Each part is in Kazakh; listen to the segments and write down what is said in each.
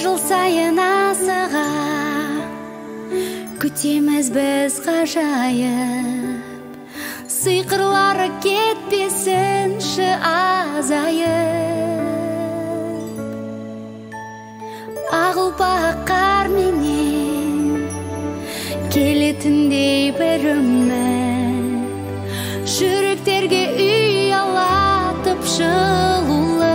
жыл сайын асыға күтеміз біз ғажайып, сиқырлары кетпесінші азайып. Ағылпақ қарменен келетіндей бір үміт, жүректерге үй алатып жылулы.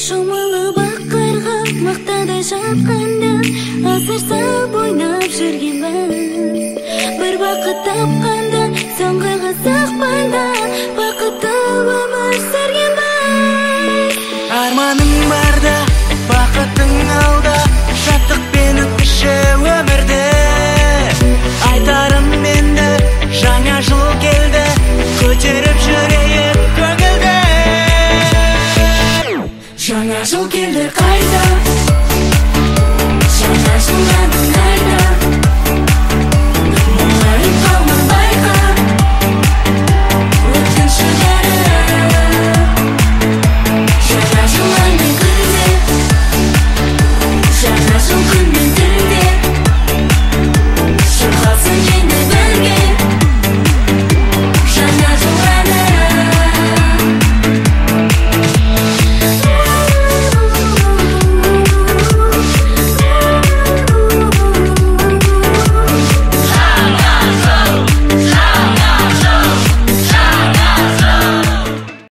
Шомылы бақырға мақтадай жатқанда, асыр-сап ойнап жүргенбіз. Бір бақыт тапқанда, соңғы қызықпанда, бақытты өмір сүргенбіз. Арманың барда, бақытың алда, шаттықпен өткізші өмірді. Айтарым енді, жаңа жыл келді, көтеріп жүрейік көңілді. Жаңа жыл келді қайта, жаңа жыл әнін